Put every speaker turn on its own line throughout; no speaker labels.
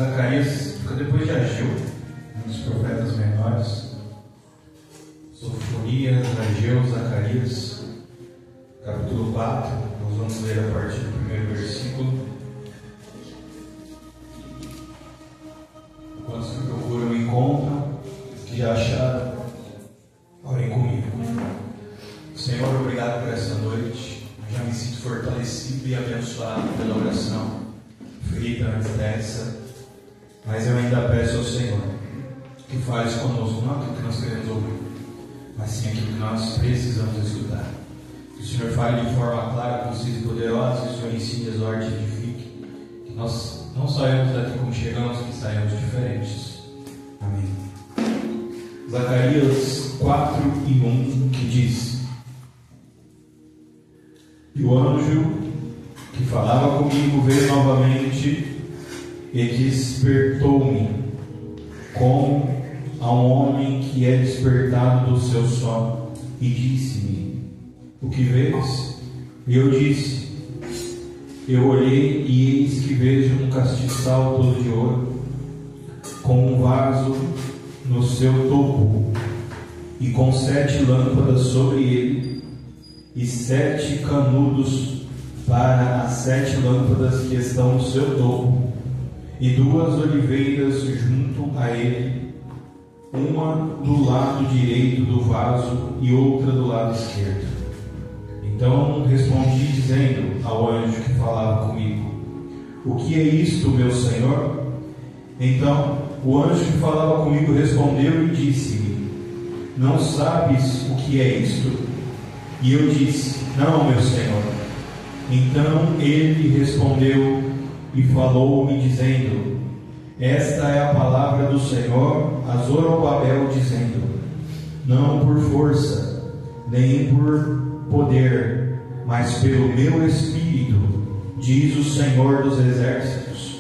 Zacarias fica depois de Ageu, um dos profetas menores. Sofonias, Ageu, Zacarias, capítulo 4. Nós vamos ler a partir do primeiro versículo. Enquanto se procuram, encontram, que já acharam, orem comigo. Senhor, obrigado por essa noite. Eu já me sinto fortalecido e abençoado pela oração feita antes dessa. Mas eu ainda peço ao Senhor que fale conosco, não aquilo que nós queremos ouvir, mas sim aquilo que nós precisamos escutar. Que o Senhor fale de forma clara, concisa e poderosa, que o Senhor ensine, exorte e edifique. Que nós não saímos daqui como chegamos, que saímos diferentes. Amém. Zacarias 4:1, que diz: E o anjo que falava comigo veio novamente e despertou-me, como a um homem que é despertado do seu sono, e disse-me: O que vês? E eu disse: Eu olhei, e eis que vejo um castiçal todo de ouro, com um vaso no seu topo, e com 7 lâmpadas sobre ele, e 7 canudos para as 7 lâmpadas que estão no seu topo, e 2 oliveiras junto a ele, uma do lado direito do vaso e outra do lado esquerdo. Então respondi, dizendo ao anjo que falava comigo: O que é isto, meu senhor? Então o anjo que falava comigo respondeu e disse-me: Não sabes o que é isto? E eu disse: Não, meu senhor. Então ele respondeu e falou-me, dizendo: Esta é a palavra do Senhor a Zorobabel, dizendo: Não por força, nem por poder, mas pelo meu Espírito, diz o Senhor dos Exércitos.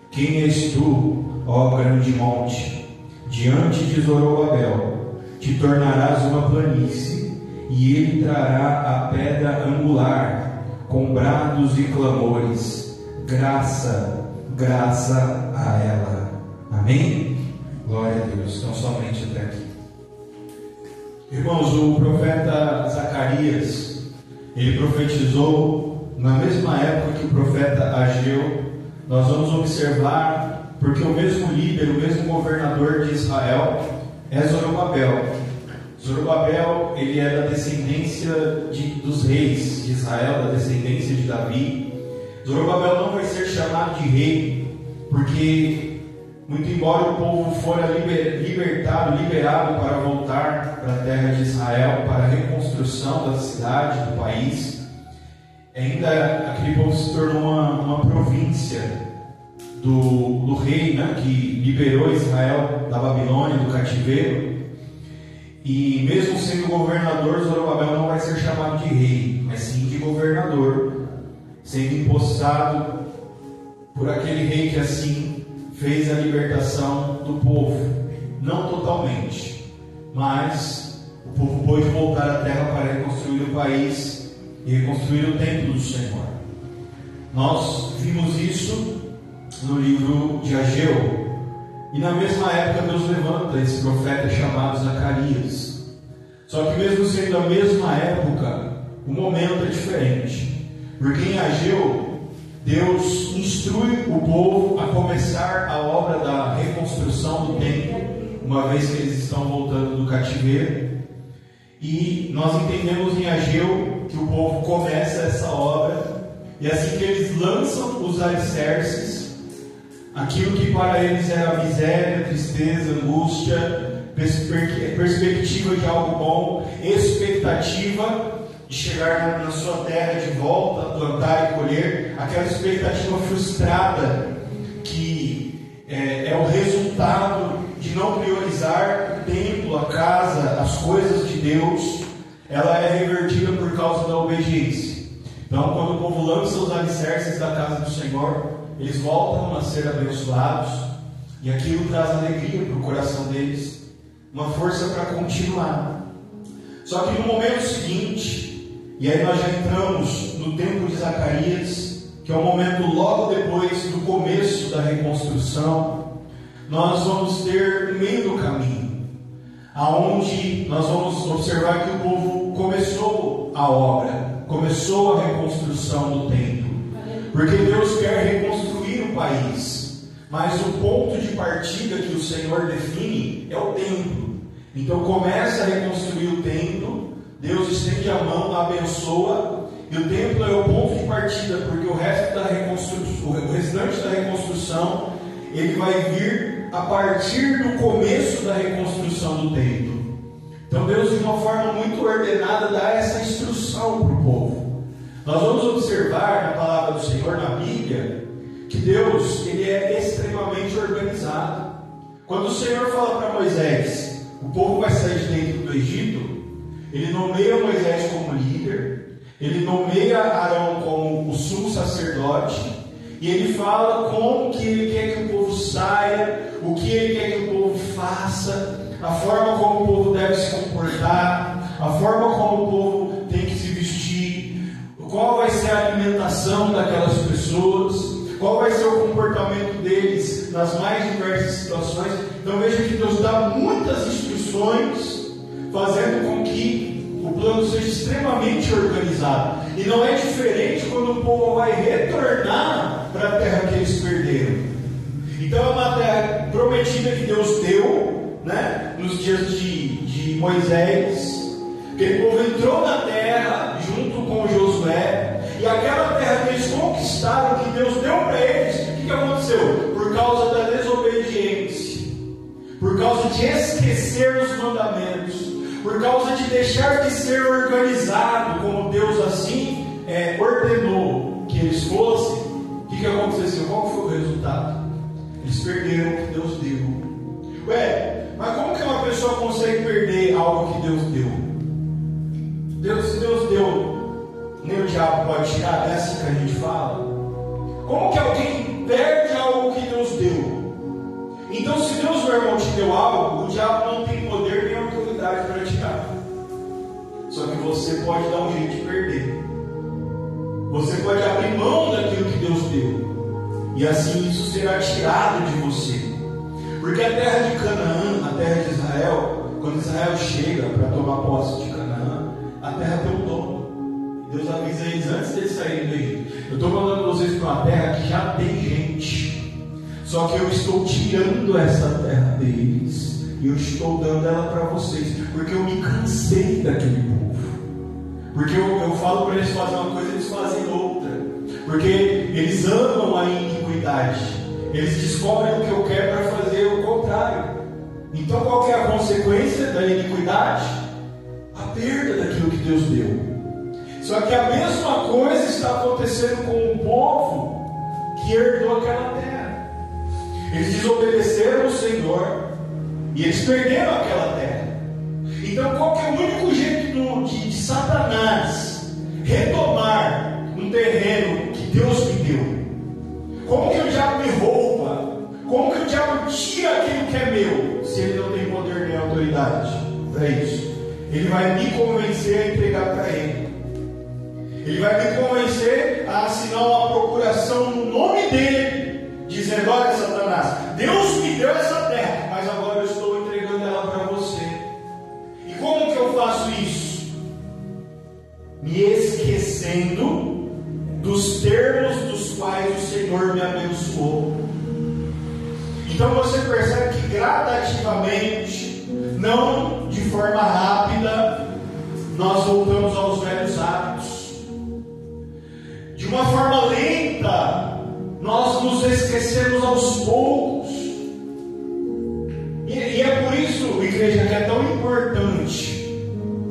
Quem és tu, ó grande monte? Diante de Zorobabel te tornarás uma planície, e ele trará a pedra angular, com brados e clamores. Graça, graça a ela. Amém? Glória a Deus. Então, somente até aqui. Irmãos, o profeta Zacarias, ele profetizou na mesma época que o profeta Ageu. Nós vamos observar, porque o mesmo líder, o mesmo governador de Israel é Zorobabel. Zorobabel, ele é da descendência dos reis de Israel, da descendência de Davi. Zorobabel não vai ser chamado de rei, porque, muito embora o povo fora liberado para voltar para a terra de Israel, para a reconstrução da cidade, do país, ainda aquele povo se tornou uma província do rei, né, que liberou Israel da Babilônia, do cativeiro. E mesmo sendo governador, Zorobabel não vai ser chamado de rei, mas sim de governador, sendo impostado por aquele rei que assim fez a libertação do povo. Não totalmente, mas o povo pôde voltar à terra para reconstruir o país e reconstruir o templo do Senhor. Nós vimos isso no livro de Ageu. E na mesma época Deus levanta esse profeta chamado Zacarias. Só que mesmo sendo a mesma época, o momento é diferente. Porque em Ageu, Deus instrui o povo a começar a obra da reconstrução do templo, uma vez que eles estão voltando do cativeiro. E nós entendemos em Ageu que o povo começa essa obra, e assim que eles lançam os alicerces, aquilo que para eles era miséria, tristeza, angústia, perspectiva de algo bom, expectativa de chegar na sua terra de volta, plantar e colher, aquela expectativa frustrada que é o resultado de não priorizar o templo, a casa, as coisas de Deus, ela é revertida por causa da obediência. Então, quando o povo lança os alicerces da casa do Senhor, eles voltam a ser abençoados, e aquilo traz alegria para o coração deles, uma força para continuar. Só que no momento seguinte, e aí nós já entramos no tempo de Zacarias, que é o momento logo depois do do começo da reconstrução, nós vamos ter o meio do caminho, aonde nós vamos observar que o povo começou a obra, começou a reconstrução do templo, porque Deus quer reconstruir o país, mas o ponto de partida que o Senhor define é o templo. Então começa a reconstruir o templo, Deus estende a mão, abençoa, e o templo é o ponto de partida, porque o resto da reconstrução, o restante da reconstrução, ele vai vir a partir do começo da reconstrução do templo. Então Deus, de uma forma muito ordenada, dá essa instrução para o povo. Nós vamos observar na palavra do Senhor, na Bíblia, que Deus, ele é extremamente organizado. Quando o Senhor fala para Moisés, o povo vai sair de dentro do Egito, ele nomeia Moisés como líder, ele nomeia Arão como o sumo sacerdote, e ele fala como que ele quer que o povo saia, o que ele quer que o povo faça, a forma como o povo deve se comportar, a forma como o povo tem que se vestir, qual vai ser a alimentação daquelas pessoas, qual vai ser o comportamento deles nas mais diversas situações. Então veja que Deus dá muitas instruções, fazendo com que o plano seja extremamente organizado. E não é diferente quando o povo vai retornar para a terra que eles perderam. Então é uma terra prometida que Deus deu, né, nos dias de Moisés. Aquele povo entrou na terra junto com Josué, e aquela terra que eles conquistaram, que Deus deu para eles, o que aconteceu? Por causa da desobediência, por causa de esquecer os mandamentos, por causa de deixar de ser organizado como Deus assim ordenou que eles fossem, o que aconteceu? Qual foi o resultado? Eles perderam o que Deus deu. Mas como que uma pessoa consegue perder algo que Deus deu? Se Deus deu, nem o diabo pode tirar, é assim que a gente fala. Como que alguém perde algo que Deus deu? Então, se Deus, meu irmão, te deu algo, o diabo não tem poder nem autoridade para tirar. Só que você pode dar um jeito de perder. Você pode abrir mão daquilo que Deus deu, e assim isso será tirado de você. Porque a terra de Canaã, a terra de Israel, quando Israel chega para tomar posse de Canaã, a terra tem um dono. Deus avisa eles antes deles saírem do Egito: eu estou mandando vocês para uma terra que já tem gente, só que eu estou tirando essa terra deles, e eu estou dando ela para vocês, porque eu me cansei daquele povo. Porque eu falo para eles fazerem uma coisa, eles fazem outra. Porque eles amam a iniquidade, eles descobrem o que eu quero para fazer o contrário. Então qual que é a consequência da iniquidade? A perda daquilo que Deus deu. Só que a mesma coisa está acontecendo com o povo que herdou aquela terra. Eles desobedeceram o Senhor e eles perderam aquela terra. Então qual que é o único jeito de Satanás retomar um terreno que Deus me deu? Como que o diabo me rouba? Como que o diabo tira aquilo que é meu, se ele não tem poder nem autoridade para isso? Ele vai me convencer a entregar para ele. Ele vai me convencer a assinar uma procuração no nome dele, dizendo: olha, Satanás, Deus me deu essa terra, mas agora eu estou entregando ela para você. E como que eu faço isso? Me esquecendo dos termos dos quais o Senhor me abençoou. Então você percebe que gradativamente, não de forma rápida, nós voltamos aos velhos hábitos. De uma forma lenta, nós nos esquecemos aos poucos. E é por isso, igreja, que é tão importante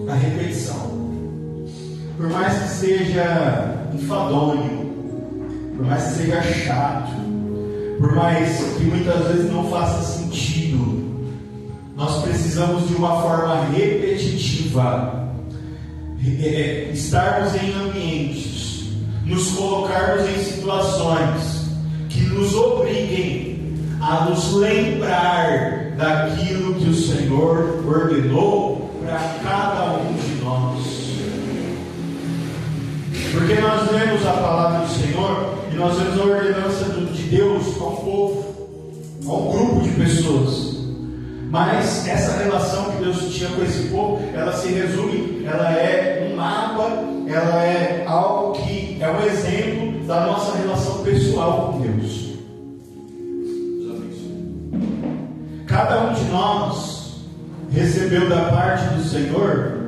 a repetição. Por mais que seja enfadonho, por mais que seja chato, por mais que muitas vezes não faça sentido, nós precisamos de uma forma repetitiva estarmos em ambientes, nos colocarmos em situações que nos obriguem a nos lembrar daquilo que o Senhor ordenou para cada um de nós. Porque nós lemos a palavra do Senhor e nós vemos a ordenança de Deus a um povo, a um grupo de pessoas. Mas essa relação que Deus tinha com esse povo, ela se resume, ela é um mapa, ela é algo que é um exemplo da nossa relação pessoal com Deus. Cada um de nós recebeu da parte do Senhor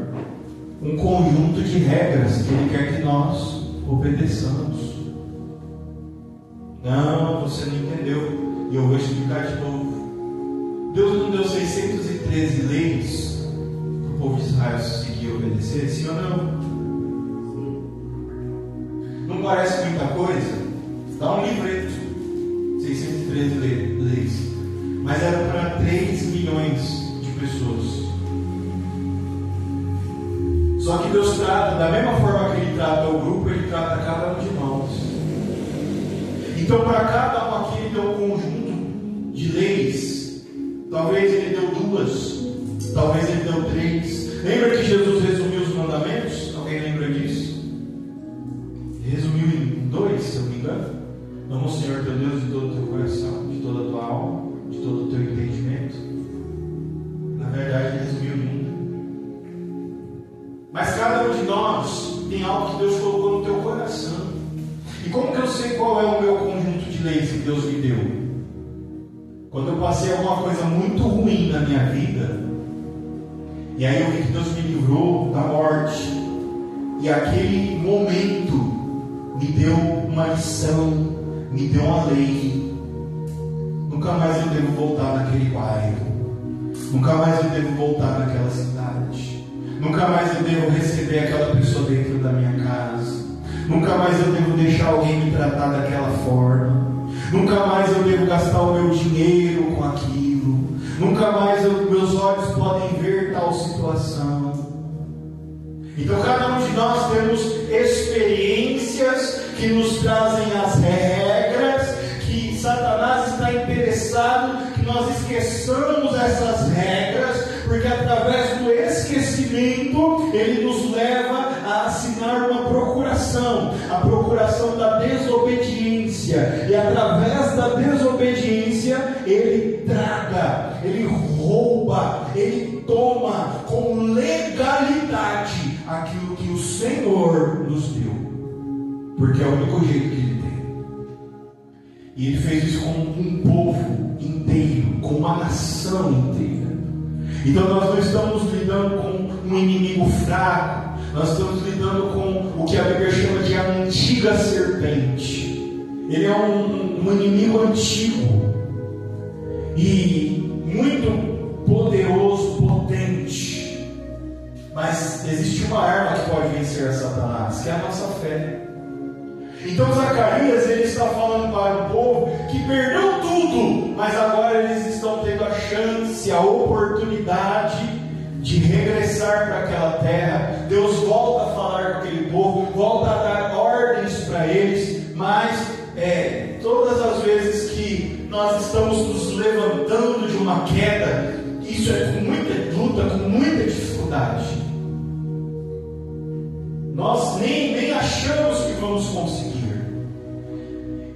um conjunto de regras que Ele quer que nós obedeçamos. Não, você não entendeu, e eu vou explicar de novo. Deus não deu 613 leis para o povo de Israel seguir e obedecer, sim ou não? Não parece muita coisa? Dá um livreto, 613 leis. Mas era para 3 milhões de pessoas. Só que Deus trata, da mesma forma que Ele trata o grupo, Ele trata cada um de nós. Então, para cada um aqui, Ele deu um conjunto de leis. Talvez Ele deu 2, talvez Ele deu 3. Lembra que Jesus resumiu os mandamentos? Alguém lembra disso? Ele resumiu em 2, se eu não me engano. Ama o Senhor teu Deus de todo o teu coração, de toda a tua alma, de todo o teu entendimento. Na verdade, Ele resumiu em 1. Mas cada um de nós tem algo que Deus colocou no teu coração. E como que eu sei qual é o meu conjunto de leis que Deus me deu? Quando eu passei alguma coisa muito ruim na minha vida, e aí eu vi que Deus me livrou da morte, e aquele momento me deu uma lição, me deu uma lei. Nunca mais eu devo voltar naquele bairro, nunca mais eu devo voltar naquela cidade, nunca mais eu devo receber aquela pessoa dentro da minha casa, nunca mais eu devo deixar alguém me tratar daquela forma, nunca mais eu devo gastar o meu dinheiro com aquilo, nunca mais meus olhos podem ver tal situação. Então cada um de nós temos experiências que nos trazem as regras, que Satanás está interessado que nós esqueçamos essas regras, porque através do esquecimento ele nos leva a assinar uma procuração, a procuração da desobediência, e através da desobediência ele traga, ele rouba, ele toma com legalidade aquilo que o Senhor nos deu, porque é o único jeito que Ele tem. E Ele fez isso com um povo inteiro, com uma nação inteira. Então nós não estamos lidando com um inimigo fraco, nós estamos lidando com o que a Bíblia chama de a antiga serpente. Ele é um inimigo antigo e muito poderoso, potente. Mas existe uma arma que pode vencer a Satanás, que é a nossa fé. Então Zacarias, ele está falando para o povo que perdeu tudo, mas agora eles estão tendo a chance, a oportunidade de regressar para aquela terra. Deus volta a falar com aquele povo, volta a dar ordens para eles, mas todas as vezes que nós estamos nos levantando de uma queda, isso é com muita luta, com muita dificuldade. Nós nem achamos que vamos conseguir.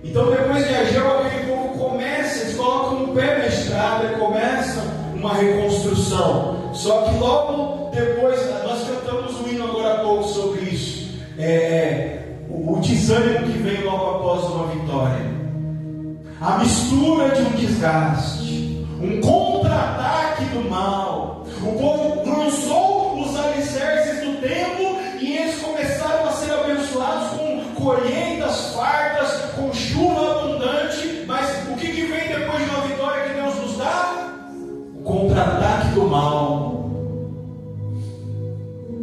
Então depois de Ageu, aquele povo começa, eles colocam um pé na estrada e começam uma reconstrução. Só que logo depois, nós cantamos um hino agora há pouco sobre isso, o desânimo que vem logo após uma vitória, a mistura de um desgaste, um contra-ataque do mal. O povo lançou os alicerces do templo e eles começaram a ser abençoados com colheitas fartas, com chuva abundante. Mas o que vem depois de uma vitória que Deus nos dá? O contra-ataque do mal.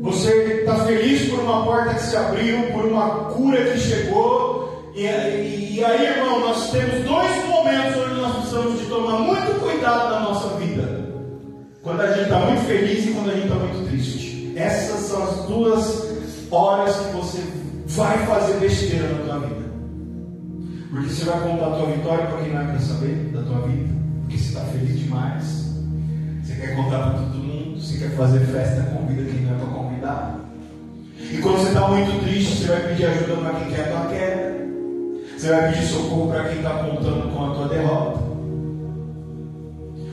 Você está feliz por uma porta que se abriu, por uma cura que chegou, e aí, irmão, nós temos 2 momentos onde nós precisamos de tomar muito cuidado na nossa vida: quando a gente está muito feliz e quando a gente está muito triste. Essas são as 2 horas que você vai fazer besteira na tua vida, porque você vai contar a tua vitória para quem não quer saber da tua vida, porque você está feliz demais, você quer contar para todo mundo, você quer fazer festa, convida quem não é para convidar. E quando você está muito triste, você vai pedir ajuda para quem quer a tua queda. Você vai pedir socorro para quem está contando com a tua derrota.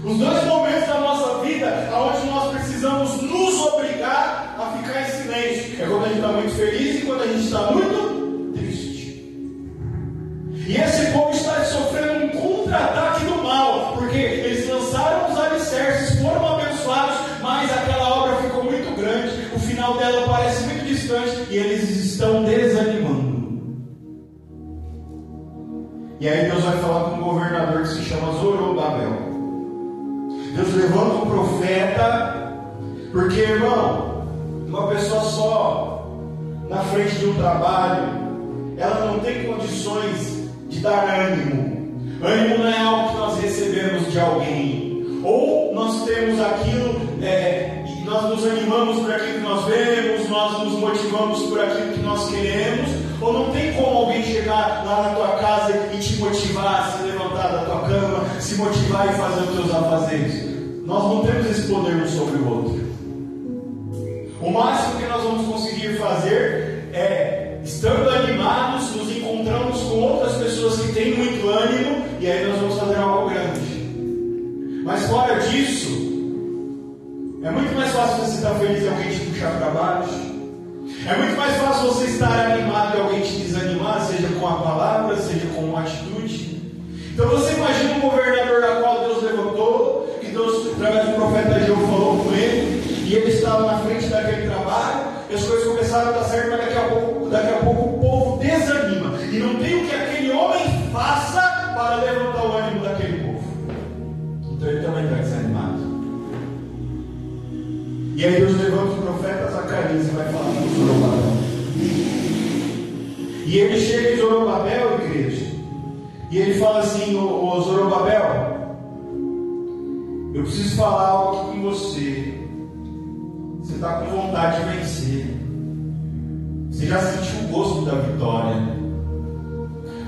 Os dois momentos da nossa vida onde nós precisamos nos obrigar a ficar em silêncio é quando a gente está muito feliz e quando a gente está muito triste. E esse povo está sofrendo um contra-ataque do mal, porque eles lançaram os alicerces, foram abençoados, mas aquela obra ficou muito grande, o final dela parece muito distante e eles estão desanimando. E aí Deus vai falar com um governador que se chama Zorobabel. Deus levanta um profeta, porque, irmão, uma pessoa só na frente de um trabalho, ela não tem condições de dar ânimo. Ânimo não é algo que nós recebemos de alguém, ou nós temos aquilo, e nós nos animamos por aquilo que nós vemos, nós nos motivamos por aquilo que nós queremos, ou não tem como alguém chegar lá na tua casa e te motivar a se levantar da tua cama, se motivar e fazer os teus afazeres. Nós não temos esse poder um sobre o outro. O máximo que nós vamos conseguir fazer é, estando animados, nos encontramos com outras pessoas que têm muito ânimo, e aí nós vamos fazer algo grande. Mas fora disso, é muito mais fácil você estar feliz e alguém te puxar para baixo. É muito mais fácil você estar animado e alguém te desanimar, seja com a palavra, seja com uma atitude. Então você imagina um governador da qual Deus levantou, que Deus, através do profeta Ageu, falou com ele, e ele estava na frente daquele trabalho, e as coisas começaram a dar certo, mas daqui a pouco o povo desanima, e não tem o que aquele homem faça para levantar o ânimo daquele povo. Então ele também está desanimado. E aí Deus levanta o profeta Zacarias e vai falar com Zorobabel. E ele chega em Zorobabel, igreja, e ele fala assim: ô Zorobabel, eu preciso falar algo aqui com você. Você está com vontade de vencer. Você já sentiu o gosto da vitória,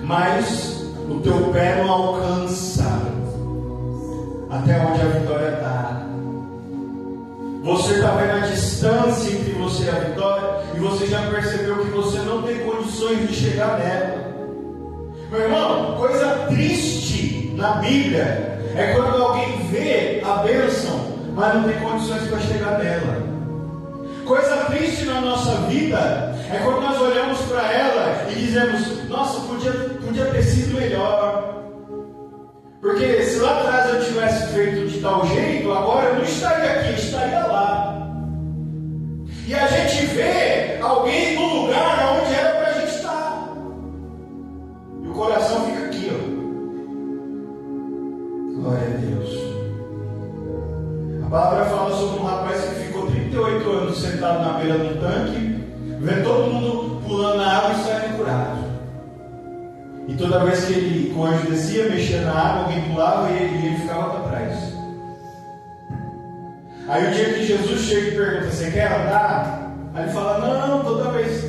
mas o teu pé não alcança até onde a vitória está. Você está vendo a distância entre você e a vitória, e você já percebeu que você não tem condições de chegar nela. Meu irmão, coisa triste na Bíblia é quando alguém vê a bênção, mas não tem condições para chegar nela. Coisa triste na nossa vida é quando nós olhamos para ela e dizemos: nossa, podia ter sido melhor. Porque se lá atrás eu tivesse feito de tal jeito, agora eu não estaria aqui, eu estaria lá. E a gente vê alguém no lugar onde era para a gente estar. E o coração fica aqui, ó. Glória a Deus. A palavra fala sobre um rapaz que ficou 38 anos sentado na beira de um tanque, vendo todo mundo pulando na água e saindo curado. E toda vez que o anjo descia, mexia na água, alguém pulava e ele ficava para trás. Aí o dia que Jesus chega e pergunta: você quer andar? Aí ele fala: não, toda vez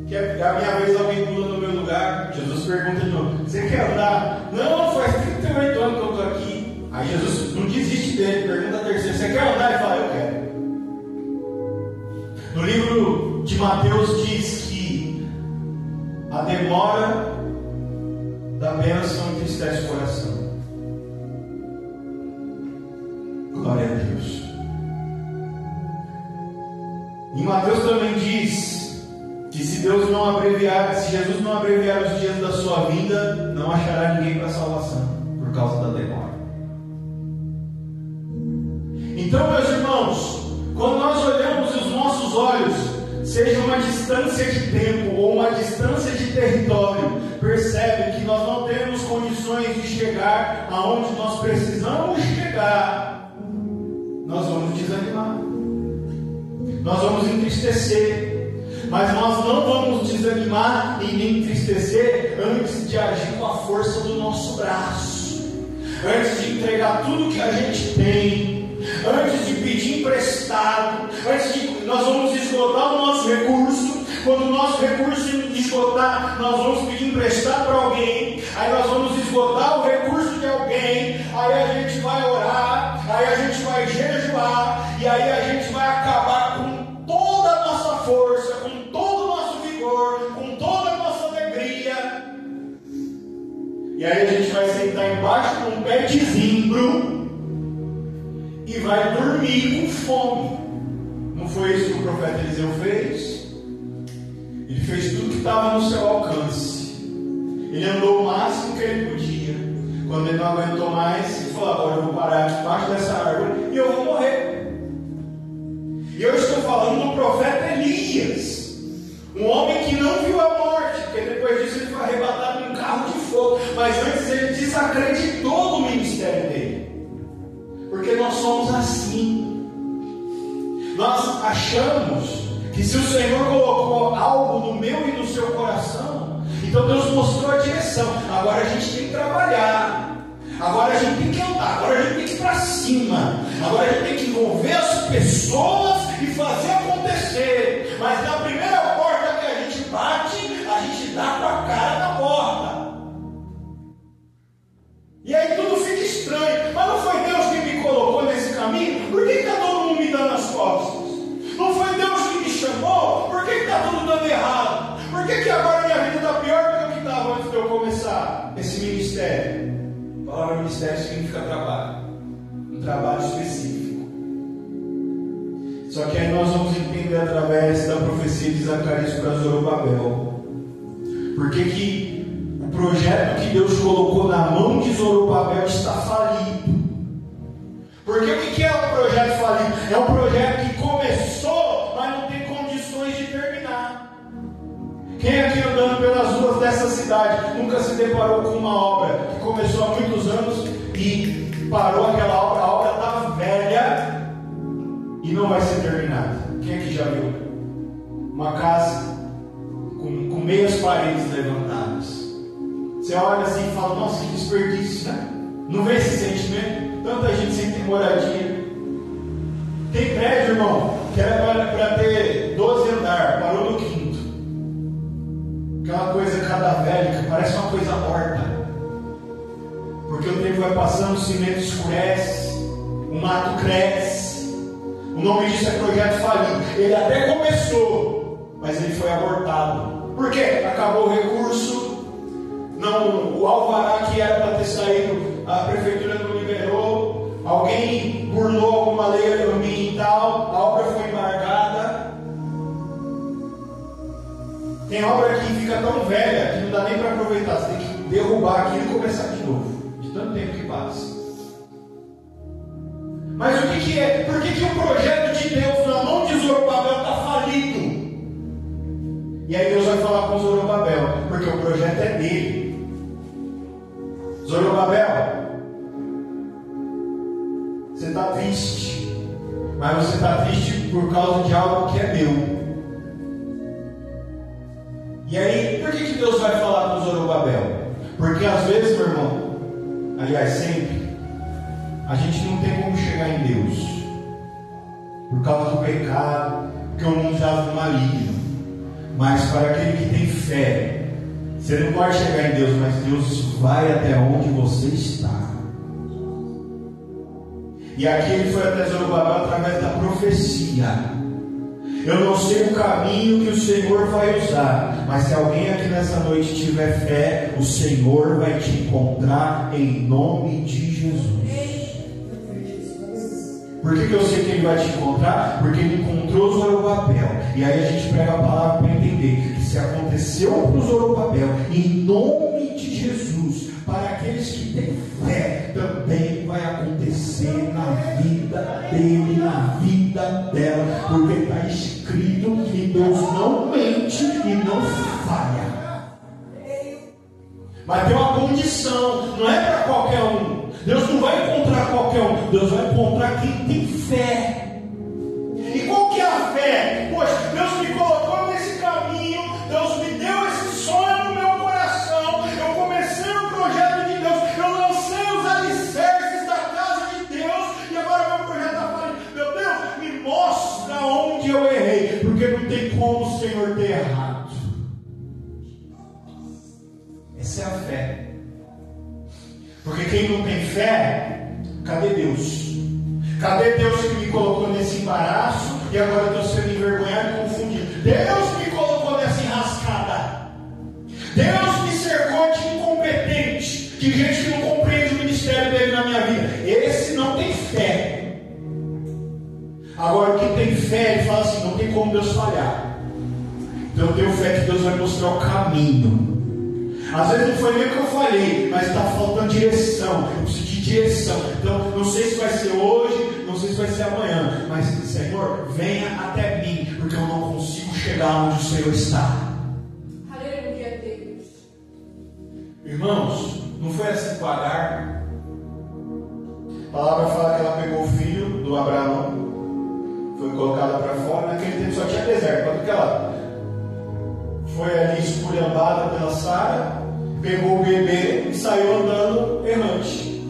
que é a minha vez alguém pula no meu lugar. Jesus pergunta de novo: você quer andar? Não, faz 38 anos que eu estou aqui. Aí Jesus não desiste dele, pergunta a terceira: você quer andar? Ele fala: eu quero. No livro de Mateus diz que a demora da bênção entristece o coração. Glória a Deus. Em Mateus também diz que se Jesus não abreviar os dias da sua vida, não achará ninguém para a salvação, por causa da demora. Então, meus irmãos, quando nós olhamos os nossos olhos, seja uma distância de tempo ou uma distância de território, percebe que nós não temos condições de chegar aonde nós precisamos chegar, nós vamos desanimar, nós vamos entristecer, mas nós não vamos desanimar e nem entristecer antes de agir com a força do nosso braço, antes de entregar tudo que a gente tem, antes de pedir emprestado, nós vamos esgotar o nosso recurso. Quando o nosso recurso esgotar, nós vamos pedir emprestado para alguém, aí nós vamos esgotar o recurso de alguém, aí a gente vai orar, aí a gente vai jejuar, e aí a gente vai acabar com toda a nossa força, com todo o nosso vigor, com toda a nossa alegria, até dezembro e vai dormir com fome. Não foi isso que o profeta Eliseu fez? Ele fez tudo que estava no seu alcance. Ele andou o máximo que ele podia. Quando ele não aguentou mais, ele falou: agora eu vou parar aqui debaixo dessa árvore e eu vou morrer. E eu estou falando do profeta Elias, um homem que não viu a morte, porque depois disso ele foi arrebatado em um carro de fogo. Mas antes ele desacreditou do ministério dele, porque nós somos assim. Nós achamos que se o Senhor colocou algo no meu e no seu coração, então Deus mostrou a direção. Agora a gente tem que trabalhar, agora a gente tem que andar, agora a gente tem que ir para cima, agora a gente tem que envolver as pessoas e fazer acontecer. Mas na primeira porta que a gente bate, a gente dá com a cara na porta. E aí tudo fica estranho. Mas não foi Deus que me colocou nesse caminho? Por que está todo mundo me dando as costas? Não foi Deus que me chamou? Por que está tudo dando errado? Por que agora minha vida está pior do que o que estava antes de eu começar esse ministério? A palavra ministério significa trabalho, um trabalho específico. Só que aí nós vamos entender através da profecia de Zacarias para Zorobabel por que o projeto que Deus colocou na mão de Zorobabel está falido. Porque o que é um projeto falido? É um projeto que começou, mas não tem condições de terminar. Quem aqui andando pelas ruas dessa cidade nunca se deparou com uma obra que começou há muitos anos e parou aquela obra, a obra está velha e não vai ser terminada? Quem aqui já viu uma casa com meias paredes levantadas? Você olha assim e fala: nossa, que desperdício, né? Não vê esse sentimento? Tanta gente sem ter moradia. Tem prédio, irmão, que era para ter 12 andares, parou no 5º. Aquela coisa cadavélica, parece uma coisa morta. Porque o tempo vai passando, o cimento escurece, o mato cresce. O nome disso é projeto falido. Ele até começou, mas ele foi abortado. Por quê? Acabou o recurso. Não, o alvará que era para ter saído, a prefeitura não liberou. Alguém burlou alguma lei ambiental, a obra foi embargada. Tem obra que fica tão velha que não dá nem para aproveitar. Você tem que derrubar aquilo e começar de novo, de tanto tempo que passa. Mas o que é? Por que o projeto de Deus na mão de Zorobabel está falido? E aí Deus vai falar com Zorobabel, porque o projeto é dele. Zorobabel, você está triste, mas você está triste por causa de algo que é meu. E aí, por que Deus vai falar com Zorobabel? Porque às vezes, meu irmão, aliás sempre, a gente não tem como chegar em Deus por causa do pecado, porque o mundo jaz no maligno. Mas para aquele que tem fé, você não pode chegar em Deus, mas Deus vai até onde você está. E aqui ele foi até Zorobabel através da profecia. Eu não sei o caminho que o Senhor vai usar, mas se alguém aqui nessa noite tiver fé, o Senhor vai te encontrar em nome de Jesus. Por que eu sei que ele vai te encontrar? Porque ele encontrou Zorobabel. E aí a gente prega a palavra para entender que se aconteceu para o Zorobabel, em nome de Jesus, para aqueles que têm fé, também vai acontecer na vida dele, na vida dela, porque está escrito que Deus não mente e não falha. Mas tem uma condição, não é para qualquer um. Deus não vai encontrar qualquer um, Deus vai encontrar quem tem fé. E qual que é a fé? Poxa, Deus me colocou nesse caminho, Deus me deu esse sonho no meu coração, eu comecei o projeto de Deus, eu lancei os alicerces da casa de Deus, e agora meu projeto está falando: meu Deus, me mostra onde eu errei, porque não tem como o Senhor ter errado. Essa é a fé. Porque quem não tem fé, cadê Deus? Cadê Deus que me colocou nesse embaraço e agora eu estou sendo envergonhado e confundido? Deus me colocou nessa enrascada. Deus me cercou de incompetente, de gente que não compreende o ministério dele Deus falhar. Então eu tenho fé que Deus vai mostrar o caminho. Às vezes não foi nem que eu falhei, mas está faltando direção. Eu preciso de direção. Então não sei se vai ser hoje, não sei se vai ser amanhã, mas Senhor, venha até mim, porque eu não consigo chegar onde o Senhor está.
Aleluia, Deus.
Irmãos, não foi assim com Agar. A palavra fala que ela pegou o filho do Abraão, foi colocada para fora. Naquele tempo só tinha deserto. Quando que ela foi ali esculhambada pela Sara, pegou o bebê e saiu andando errante.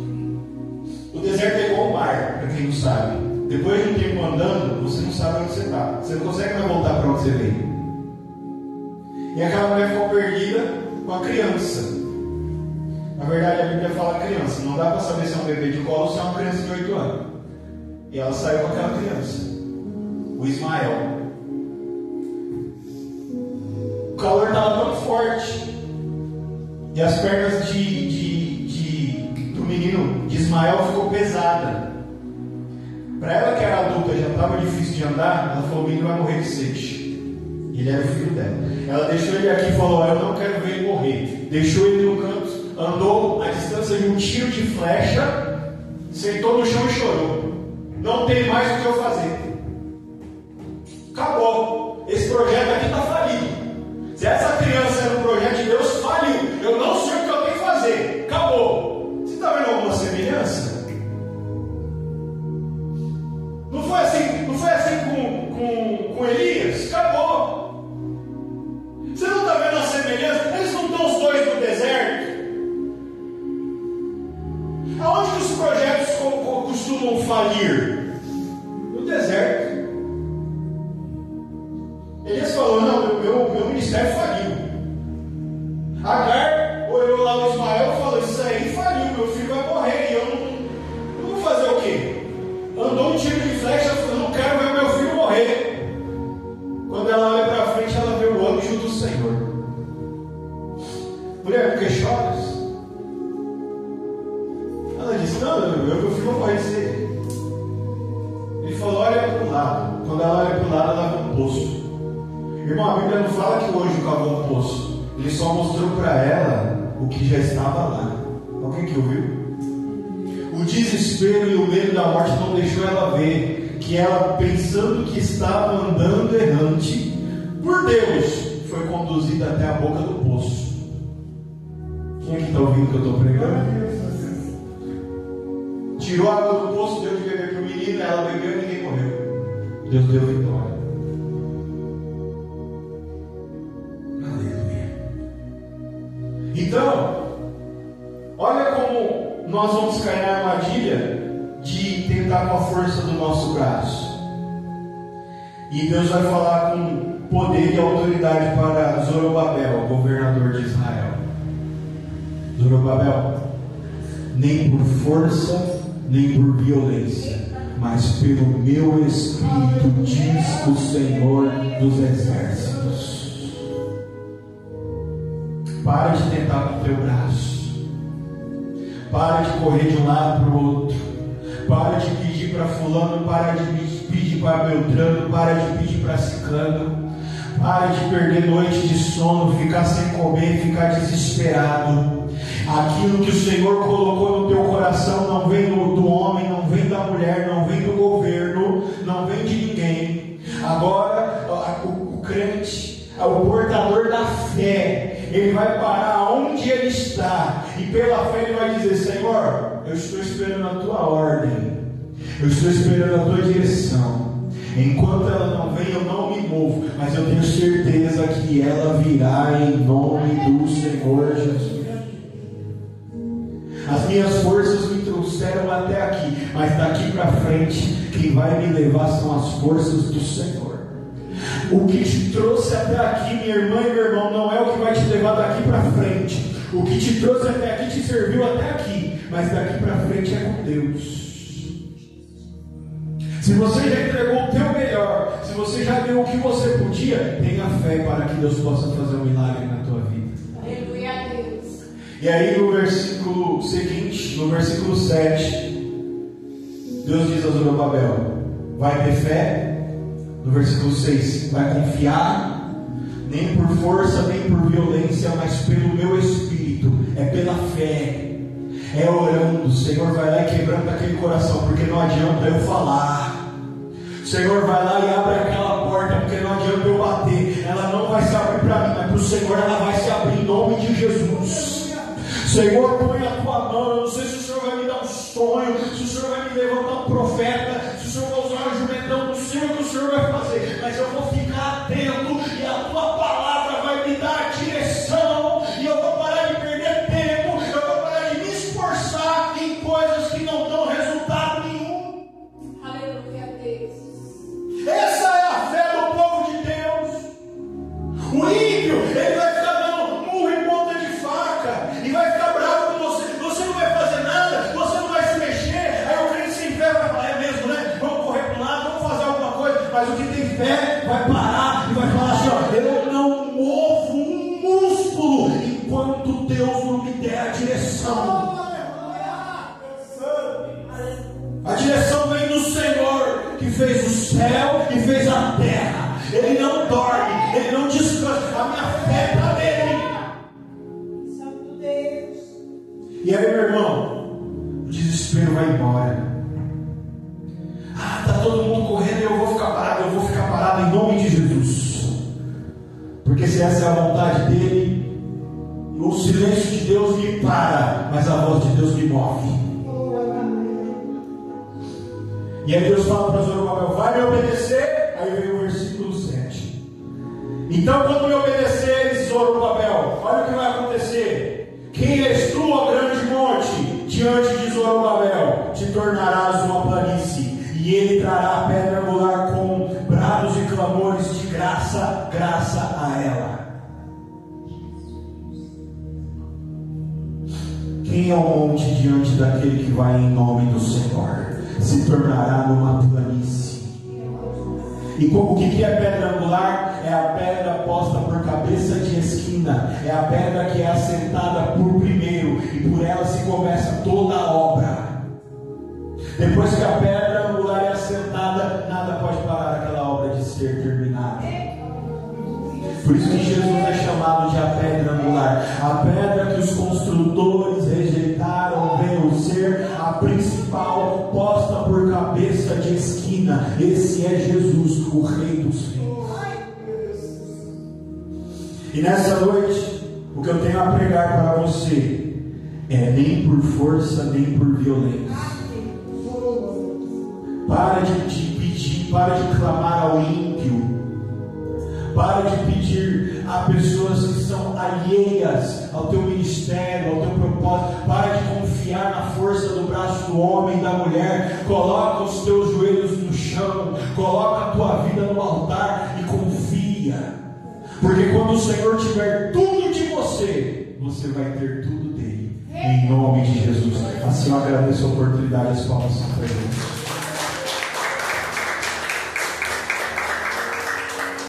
O deserto é igual ao mar, para quem não sabe. Depois de um tempo andando, você não sabe onde você está. Você não consegue mais voltar para onde você veio. E aquela mulher ficou perdida com a criança. Na verdade, a Bíblia fala criança. Não dá para saber se é um bebê de colo ou se é uma criança de 8 anos. E ela saiu com aquela criança, o Ismael. O calor estava tão forte, e as pernas do menino, de Ismael, ficou pesada. Para ela que era adulta, já estava difícil de andar. Ela falou: o menino vai morrer de sede. E ele era o filho dela. Ela deixou ele aqui e falou: eu não quero ver ele morrer. Deixou ele no canto, andou a distância de um tiro de flecha, sentou no chão e chorou. Não tem mais o que eu fazer. Acabou. Esse projeto aqui está falido. Se essa criança era um projeto de Deus, faliu. Eu não sei o que eu tenho que fazer. Acabou. Você está vendo alguma semelhança? Não foi assim com Elias? Acabou. Você não está vendo a semelhança? Eles não estão os dois no deserto? Aonde que os projetos costumam falir? No deserto. Elias falou: não, meu ministério faliu. Agar olhou lá no Ismael e falou: isso aí faliu, meu filho vai morrer. E eu não vou fazer o quê? Andou um tiro de flecha, falou: não quero ver meu filho morrer. Quando ela olha para frente, ela vê o anjo do Senhor. Mulher, por que choras? Ela disse: não, meu filho vai morrer de sede. Ele falou: olha para o lado. Quando ela olha para o lado, ela vê um poço. Irmão, a Bíblia não fala que o anjo cavou um poço. Ele só mostrou para ela o que já estava lá. Alguém que ouviu? O desespero e o medo da morte não deixou ela ver que ela, pensando que estava andando errante, por Deus, foi conduzida até a boca do poço. Quem aqui está ouvindo o que eu estou pregando? Tirou a água do poço, deu de beber para o menino, ela bebeu e ninguém morreu. Deus deu vitória. Então, olha como nós vamos cair na armadilha de tentar com a força do nosso braço. E Deus vai falar com poder e autoridade para Zorobabel, governador de Israel. Zorobabel, nem por força, nem por violência, mas pelo meu Espírito, diz o Senhor dos Exércitos. Para de tentar com o teu braço. Para de correr de um lado para o outro. Para de pedir para fulano. Para de pedir para Beltrano. Para de pedir para Ciclano. Para de perder noite de sono. Ficar sem comer. Ficar desesperado. Aquilo que o Senhor colocou no teu coração não vem do homem, não vem da mulher, não vem do governo, não vem de ninguém. Agora o crente, o portador da fé, ele vai parar onde ele está e pela fé ele vai dizer: Senhor, eu estou esperando a tua ordem, eu estou esperando a tua direção. Enquanto ela não vem, eu não me movo, mas eu tenho certeza que ela virá em nome do Senhor Jesus. As minhas forças me trouxeram até aqui, mas daqui para frente quem vai me levar são as forças do Senhor. O que te trouxe até aqui, minha irmã e meu irmão, não é o que vai te levar daqui para frente. O que te trouxe até aqui te serviu até aqui, mas daqui para frente é com Deus. Se você já entregou o teu melhor, se você já deu o que você podia, tenha fé para que Deus possa fazer um milagre na tua vida.
Aleluia a Deus.
E aí no versículo seguinte, no versículo 7, Deus diz a Zorobabel: vai ter fé, No versículo 6, vai confiar, nem por força, nem por violência, mas pelo meu Espírito, é pela fé, é orando. O Senhor vai lá e quebranta aquele coração, porque não adianta eu falar. O Senhor vai lá e abre aquela porta, porque não adianta eu bater, ela não vai se abrir para mim, mas para o Senhor ela vai se abrir em nome de Jesus. Senhor, põe a tua mão. Eu não sei se o Senhor vai me dar um sonho, se o Senhor vai me levantar um profeta, se o Senhor vai usar um jumentão, não sei o que o Senhor vai fazer, mas eu vou ficar atento e a tua palavra vai me dar a direção, e eu vou parar de perder tempo, eu vou parar de me esforçar em coisas que não dão resultado nenhum.
Aleluia a Deus.
Essa é a fé do povo de Deus. O ímpio, ele vai ficar dando murro em ponta de faca e vai ficar bravo com você. Você não vai fazer nada, você não vai se mexer. Aí o crente sem fé vai falar: é mesmo, né? Vamos correr para um lado, vamos fazer alguma coisa. Mas o que tem fé vai parar e vai falar assim: ó, eu não movo um músculo enquanto Deus não me der a direção. A direção vem do Senhor, que fez o céu e fez a terra. Ele não dorme, ele não descansa. A minha fé está nele.
Santo Deus.
E aí, meu irmão, o desespero vai embora. Está todo mundo correndo e eu vou ficar parado em nome de Jesus. Porque se essa é a vontade dele, o silêncio de Deus me para, mas a voz de Deus me move. E aí Deus fala para Zorobabel: vai me obedecer. Aí vem o versículo 7. Então, quando me obedecer, Zorobabel, olha o que vai acontecer. Quem és tu, ó grande monte? Diante de Zorobabel te tornarás uma planície, e ele trará a pedra angular com brados e clamores de graça, graça a ela. Quem é o monte diante daquele que vai em nome do Senhor? Se tornará numa planície. E o que é pedra angular? É a pedra posta por cabeça de esquina, é a pedra que é assentada por primeiro, e por ela se começa toda a obra. Depois que a pedra angular é assentada, nada pode parar aquela obra de ser terminada. Por isso que Jesus é chamado de a pedra angular. A pedra que os construtores rejeitaram veio ser a principal, posta por cabeça de esquina. Esse é Jesus, o Rei dos Reis. E nessa noite, o que eu tenho a pregar para você é: nem por força, nem por violência. Para de pedir, para de clamar ao ímpio. Para de pedir a pessoas que são alheias ao teu ministério, ao teu propósito. Para de confiar na força do braço do homem e da mulher. Coloca os teus joelhos no chão, coloca a tua vida no altar e confia. Porque quando o Senhor tiver tudo de você, você vai ter tudo dele. Em nome de Jesus. Assim eu agradeço a oportunidade. As palmas são para Deus.